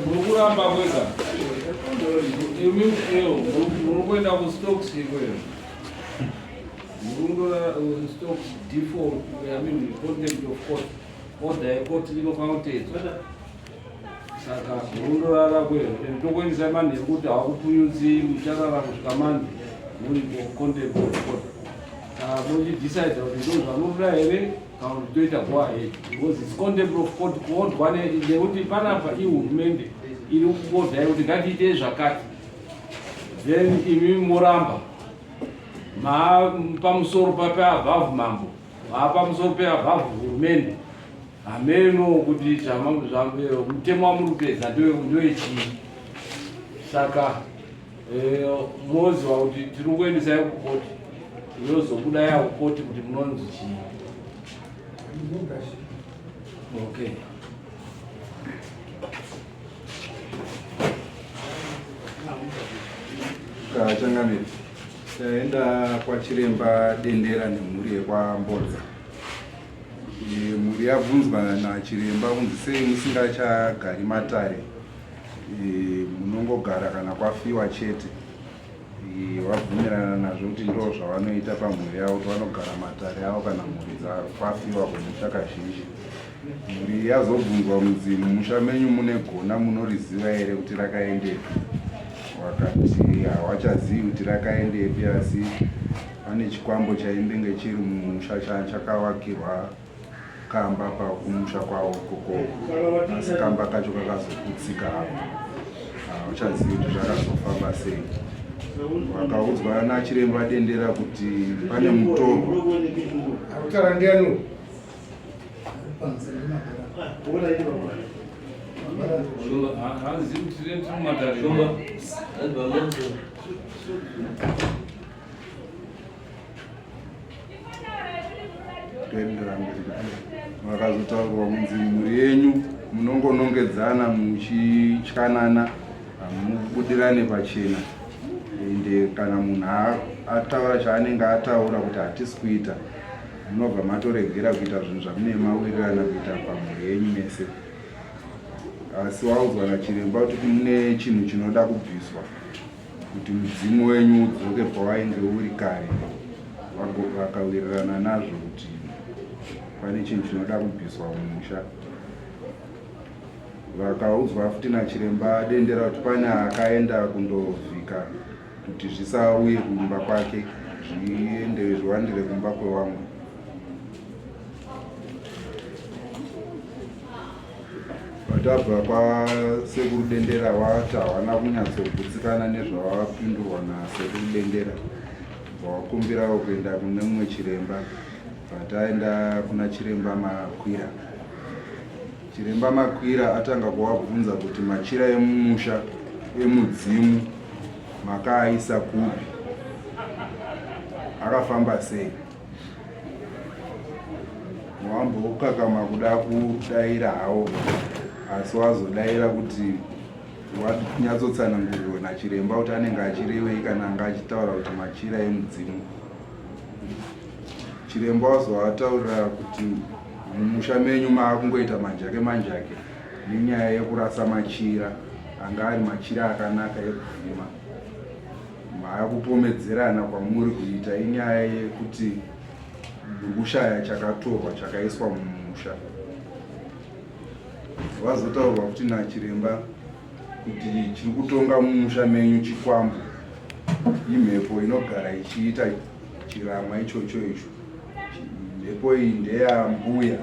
Mukuramba kwega murukwenda kustocks ikweyo murundora stocks default contempt of court order yecourt inofanira kutedzwa saka murundorara kweyo tokuendesa manheru kuti hawakupunyudzi mucharara kusvika mande muri contempt of court muchidecide kuti ndo zvanoruda here kana kuti toita go ahead because its contempt of court kuodwa nekuti panapa ihurumende iri kukodhai kuti ngatiite zvakati then imi moramba pamusoro peabhavhu mambo pamusoro peabhavhu hurumende hameno kuti mutemo wamuri kupedza ndoyechii saka moziva kuti tiri kuendesai kukoti yozobudai kukoti kuti munonzi chii. Okay. Changamire taenda kwachiremba Dendera nemhuri yekwambodza. Mhuri yabvunzwa nachiremba kunzi sei musingachagari matare, munongogara kana kwafiwa chete. Wabvumirana nazvo kuti ndo zvavanoita pamhuri yavo kuti vanogara matare avo kana mhuri kwafiwa kumusha kazhinji. Mhuri yazobvunzwa kunzi mumusha menyu mune gona munoriziva here kuti rakaendepi? Wakati hawachazivi kuti rakaendepi, asi pane chikwambo chaimbenge chiri mumusha chakavakirwa kamba pakumusha kwavo koko, asi kamba kacho kakazoputsika hapo. Hawachazivi kuti zvakazofamba sei. Wakaudzwa nachiremba Dendera kuti pane mutorwa Utarangenu. Wakazotaurwa kunzi mhuri yenyu munongonongedzana muchityanana, hamubudirane pachena. Ende kana munhu ataura chaanenge ataura kuti hatisi kuita, munobva matoregera kuita zvinhu zvamune mawirirana kuita pamhuri yenyu mese. Asi waudzwa nachiremba kuti mune chinhu chinoda kubviswa, kuti mudzimu wenyu udzoke pawainge uri kare. Vakawirirana nazvo kuti pane chinhu chinoda kubviswa mumusha. Vakaudzwa futi nachiremba Dendera kuti pane akaenda kundovhika kuti zvisauye kumba kwake, zviwandire kumba kwevamwe. Vatabva kwasekuru Dendera vati hawana kunyatsogutsikana nezvavapindurwa nasekuru Dendera, vakumbirawo kuenda kune mumwe chiremba. Vataenda kuna chiremba Makwira. Chiremba Makwira atanga kuvabvunza kuti machira emumusha emudzimu makaaisa kupi, akafamba sei. Wambokakama kuda kudaira hawo, asi wazodaira kuti wanyatsotsanangurirwa nachiremba kuti anenge achirevei kana anga achitaura kuti machira emudzimu. Chiremba wazovataurira kuti mumusha menyu maakungoita manjake manjake nenyaya yekurasa machira, anga ari machira akanaka ekuvhima. Maakupomedzerana kwamuri kuita inyaya yekuti kushaya chakatorwa chakaiswa mumusha. Vazotaurwa kuti nachiremba kuti chiri kutonga mumusha menyu chikwambo, imhepo inogara ichiita chiramwa ichocho icho. Mhepo iyi ndeyambuya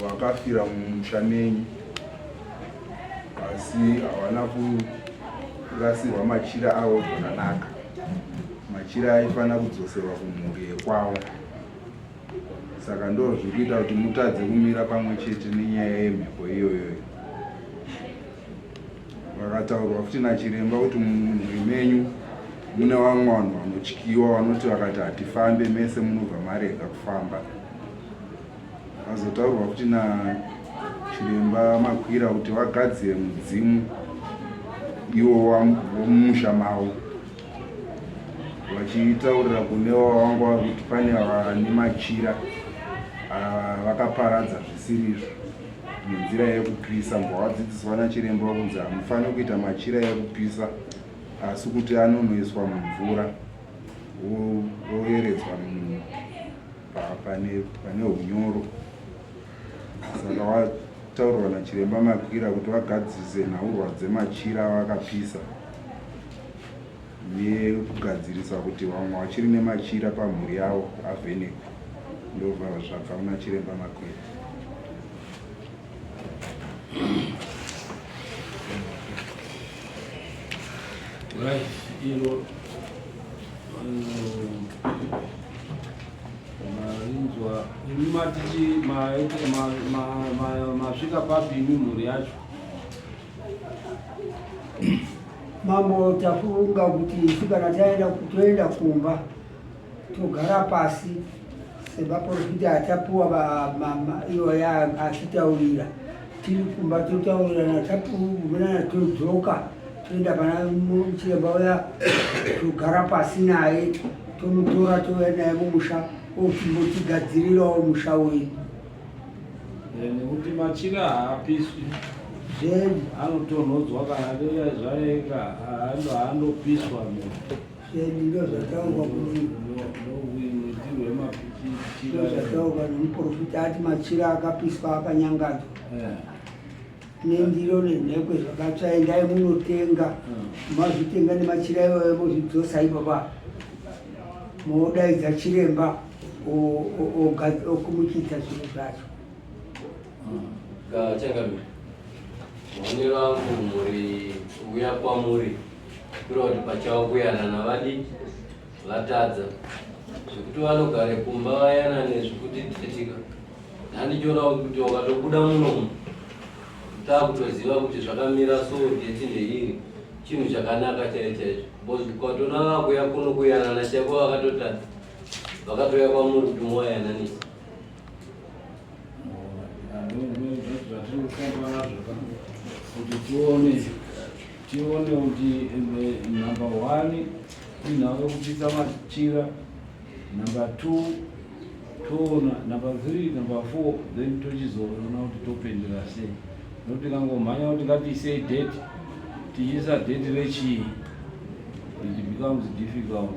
wakafira mumusha menyu, asi hawana kurasirwa machira avo zvakanaka. Machira aifanira kudzoserwa kumhuri yekwavo. Saka ndo zviri kuita kuti mutadze kumira pamwe chete nenyaya yemhepo iyoyo. Vakataurwa futi nachiremba kuti mumhuri menyu mune vamwe vanhu vanotyiwa, vanoti vakati hatifambe mese munobva marega kufamba. Vazotaurwa futi nachiremba Makwira kuti vagadzire mudzimu iwo womumusha mavo. vachitaurira kunewo wanga kuti pane vane machira vakaparadza zvisirizvo nenzira yekupisa. Mbavadzidziswa nachiremba kunzi hamufaniri kuita machira ekupisa asi kuti anonoiswa mumvura oyeredzwa pane unyoro. Saka vataurirwa nachiremba Makwira kuti vagadzise nhaurwa dzemachira vakapisa nekugadzirisa kuti vamwe vachiri nemachira pamhuri yavo avhenekwe. Ndobva zvabva kuna chiremba Makwira. Iro marinzwa imatichi masvika papi mimhuri yacho? Mambo tafunga kuti kana toenda kumba togara pasi sevaprofita atapuwa iwo achitaurira tiri kumba totaurirana tapuvunana todzoka toenda pana chiremba uya togara pasi naye tomutora touya naye mumusha ochimbotigadzirirawo musha wedu. Nekuti machira haapiswi anotonhodzwa kana zvaeka haandopiswa ndo zvataurwa kuti zvataurwa nemuprofita ati machira akapiswa akanyangadzwa nendiro nenhekwe zvakatsva endai munotenga mazvitenga nemachira iwayo mozvidzosa ipapa modaidza chiremba okumuchita zvinhu zvacho. Maonero angu muri uya kwamuri kuri kuti pachavo kuyana navadi vatadza zvekuti vanogare kumba vayana nezvekuti tetika. Handichiona kuti wakatobuda munomu takutoziva kuti zvakamira so deti ndeiri chinhu chakanaka chaicho. Kwatona vakuya kuno kuyanana chako vakatotadza vakatoya kwamuri kuti mowayananisa. Kuti tione kuti number 1 inhau yekupisa machira, number 2 toona, number 3, number 4 then tochizoona kuti topendera sei. Nokuti kangomhanya kuti ngatiisei date tichiisa date rechii it becomes difficult.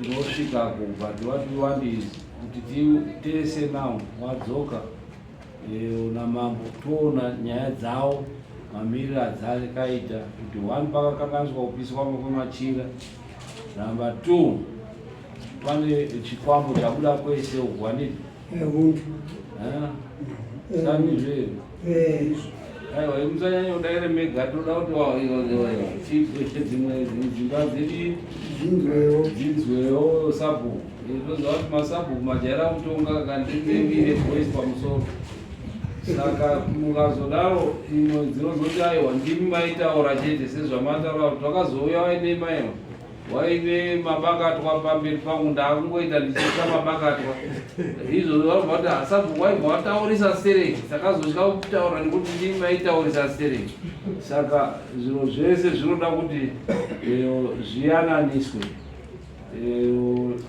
Tinosvikako but what we want is kuti tese now wadzoka namambo toona nyaya dzavo mamiriro adzakaita kuti 1 pakakanganiswa kupiswa kwemachira, number 2 pane chikwambo chabuda kwese ukwanidi sami zvero aiwa imusanyanya kudaire mega toda kuti dzimwe dzimba dziri dzinzwewo sabhuku toziva kuti masabhuku majaira mutonga kandimemire voice pamusoro. Saka mukazodaro imwe dzinozoti aiwa ndimi maitaura chete sezvamataura kuti wakazouya waine maiwa waine mabakatwa pamberi pangu ndakungoita ndichiita mabakatwa izvo vanobva kuti hasabhuku waibva wataurisa stereki saka zosvika kutaura nekuti ndimi maitaurisa stereki. Saka zviro zvese zvinoda kuti zviyananiswe.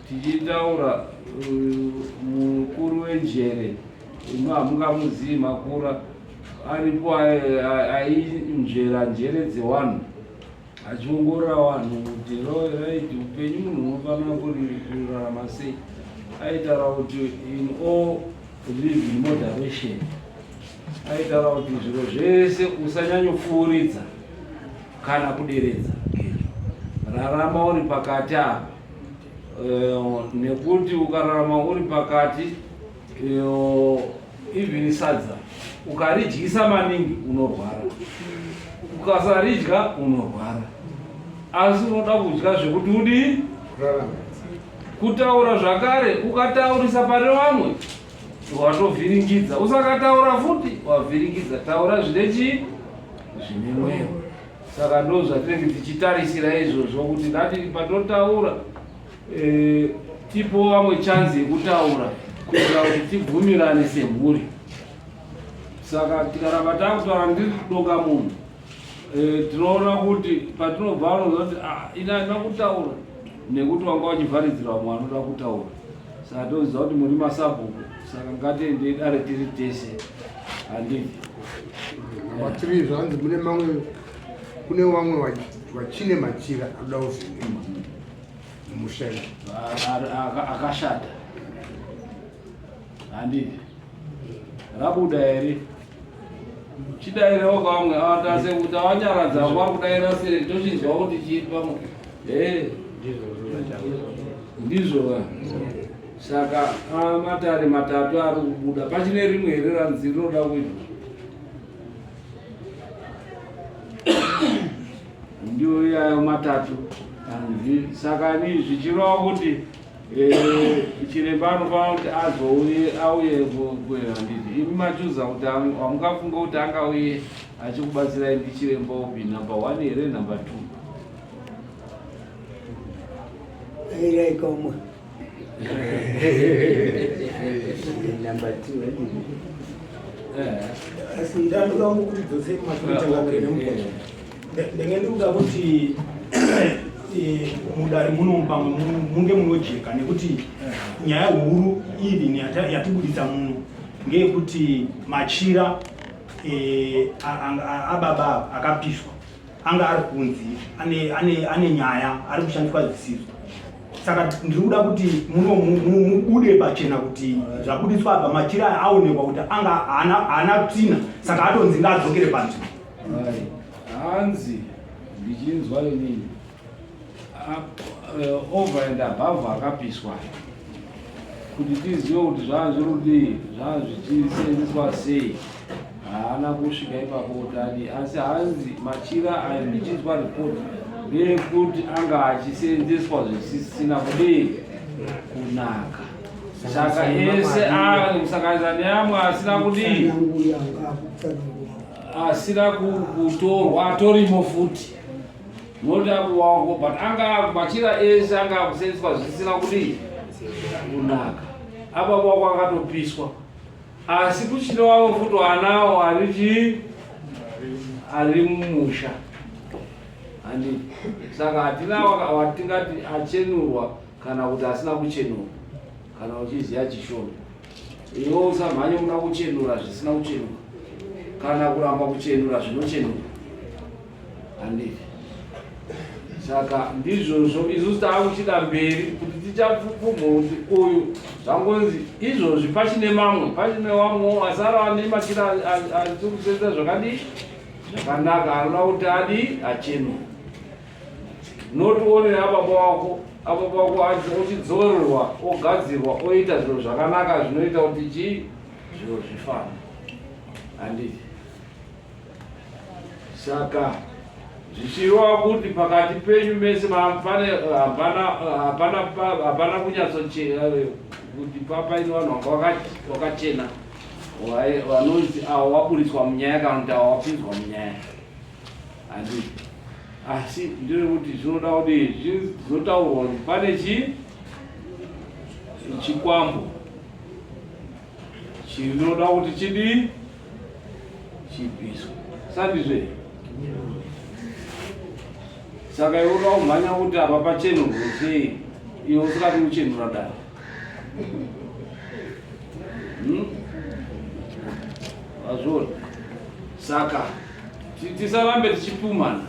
Tichitaura mukuru wenjere hamungamuzivi Makura aripo ainjera njere dzevanhu achiongorora vanhu kuti right upenyu munhu unofanira kurarama sei. Aitaura kuti in all live in moderation. Aitaura kuti zviro zvese usanyanyopfuuridza kana kuderedza, rarama uri pakati apa nekuti ukararama uri pakati even sadza ukaridyisa maningi unorwara, ukasaridya unorwara. Asi unoda kudya zvekuti udii kutaura zvakare. Ukataurisa pane vamwe watovhiringidza, usakataura futi wavhiringidza. Taura zvine chii zvine mweyo. Saka ndo zvatinenge tichitarisira izvozvo kuti ngati patotaura tipo vamwe chance yekutaura kuitira kuti tibvumirane semhuri. Saka tikaramba takutaura ndiri doka munhu tinoona kuti patinobva vanozva kuti ina ndina kutaura nekuti wanga wachivharidzira vamwe vanoda kutaura. Saka toziva kuti muri masabhuku, saka ngatiendei dare tiri tese. Handiti Matiri zvanzi mune mamwe, kune vamwe vachine machira anoda kuvhenekwa mumushayi akashata. Handiti rabuda here chidairawo kamwe atase kuti avanyaradza vari kudaira sere tochinzwa kuti chii pamwe ndizvo. Saka matare matatu ari kubuda pachine rimwe here ranzi rinoda kuitwa. Ndiyo iyayo matatu hanzi. Saka ni zvichireva kuti chiremba anofanira kuti auye kuhanditi. Imi machuza kuti hamungafunga kuti angauye achikubatsirai ndichiremba upi, number 1 here number 2? Airai kamwe. Number 2 Asi ndanoda kuti dzose mashotangakire nemukoti. Ndengenda kuti mudari munomba munge munojeka nekuti nyaya huru iyi yatibudisa muno ngeyekuti machira ababa akapiswa anga ari kunzi ane nyaya ari kushandiswa zvisizvo. Saka ndiri kuda kuti mubude pachena kuti zvabudiswa apa machira aonekwa kuti anga haana tsina, saka atonzi ngaadzokere panzvimbo. Hanzi ndichinzwa inini over and above akapiswa kuti tizive kuti zvaazvirudii, zvaazvichisenzeswa sei, haana kusvika ipapo kutadi. Asi hanzi machira ayo ndichinzwa ripoti ndeyekuti anga achisenzeswa zvisisina kudii kunaka. Saka ese kusanganisa neamwe asina kudii, asina kutorwa, atorimo futi noda kuwako, but anga machira ese anga kusenzeswa zvisina kudii kunaka. Apa wako akatopiswa, asi kuchine wavo futi wanawo ari mumusha. Handiti. Saka hatina watingati achenurwa kana kuti asina kuchenurwa, kana uchiziva chishoma. Iwe usamhanye muna kuchenura zvisina kuchenurwa kana kuramba kuchenura zvinochenurwa. Handiti. Saka ndizvozvo isusu taakuchida mberi kuti tichapfumura kuti uyu zvangonzi izvozvi pachine mamwe, pachine wamwe asara ane machira achiri kusenza zvakadii zvakanaka, anoda kuti adii achenurwa. Notione ababa wako ochidzorerwa, ogadzirwa, oita zviro zvakanaka zvinoita kuti chii zviro zvifane. Handiti. Saka zvichireva kuti pakati penyu mese hapana kunyatsochena kuti papaine vanhu vanga vakachena vanonzi avo waburitswa munyaya kana kuti avo wapinzwa munyaya. Handiti. Asi ndiri kuti zvinoda kuti zvinotaurwa kuti pane chikwambo chinoda kuti chidii chipiswe. Sandizve. Saka iwe unoda kumhanya kuti apa pachenurwe sei, iwe usingati kuchenura dare. Vazvona. Saka tisarambe tichipumana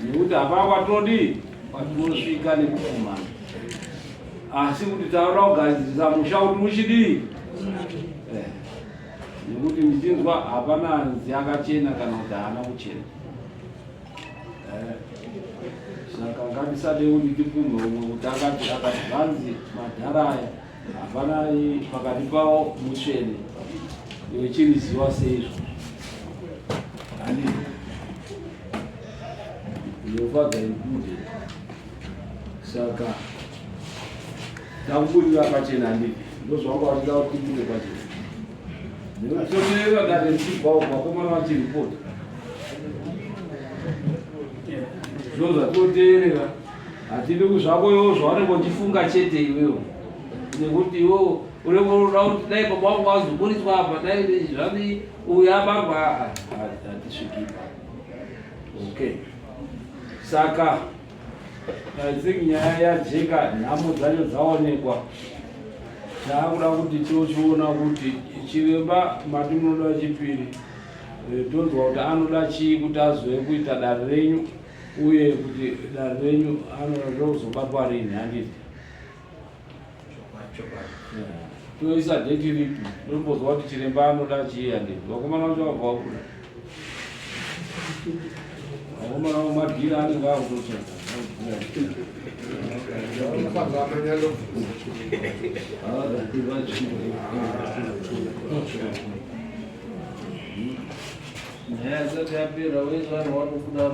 nekuti hapana kwatinodii kwatinosvika nekupumana, asi kuti tauda kugadzirisa musha kuti muchidii. Nekuti ndichinzwa hapana nzi akachena kana kuti haana kuchena. Saka ngatisade kuti tipume umwe kuti akati vanzi madhara aya hapana pakati pavo mutsvene, iwe chiriziva seizvo. Handiti. Yehova ikude. Saka takuburira pachena. Handiti. Ndozvanga wachida kuti tibude pachena. Ndinokutomerera dare nchibva vakomana vachiripota. Zvozvatoteerera hatidi kuzvako iwo zvaunenge uchifunga chete iwewo, nekuti iwewo unenge unoda kuti dai baba wangu wazoburitswa apa, dai zvani uyu abarwa, hatisviki. Okay. Saka think nyaya yajeka nhamo dzacho dzaonekwa. Taakuda kuti tochiona kuti chiremba mati munoda chipiri. Tonzwa kuti anoda chii kuti azove kuita dare renyu uye kuti dare renyu anoda kuzobatwa rini handiti. Toisa date ripi. Tombozwa kuti chiremba anoda chii handiti. Vakomana vacho vabva kuda. Vakomana vamadhira anenge akutotsvaka. nyaya dzati yapera wese vanhu vanokuda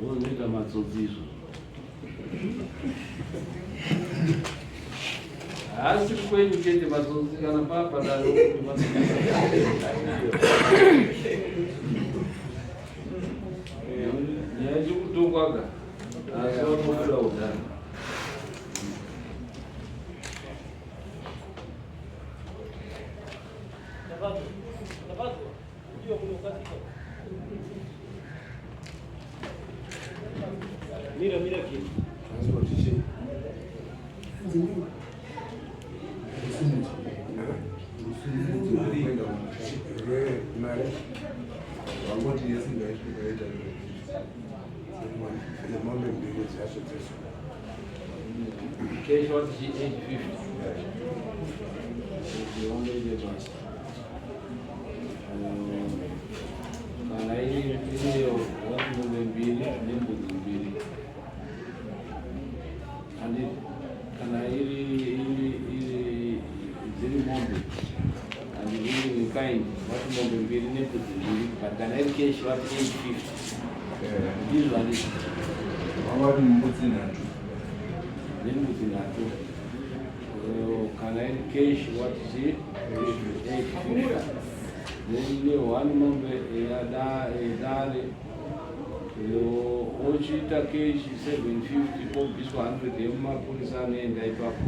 vonoita matsodzizvo asi kwenyu chete matsotsi kana papadaro nyaya chekutongwaga asi vanokuda utano. Mira aqui. Cash what is 850. The only difference. Kana ile watu mbili nembuzi mbili. Andi kana ile zili mombe. Andi ile kind watu mombe mbili nembuzi mbili. Kana ile cash what 850. Ndizo andi. Wawati mbuzi natu. Nembuzi natu. Kana ile cash what is 850. Then one mombe dare ochita keshi 750 pobiswa 100 yemapolisa anaenda ipapo.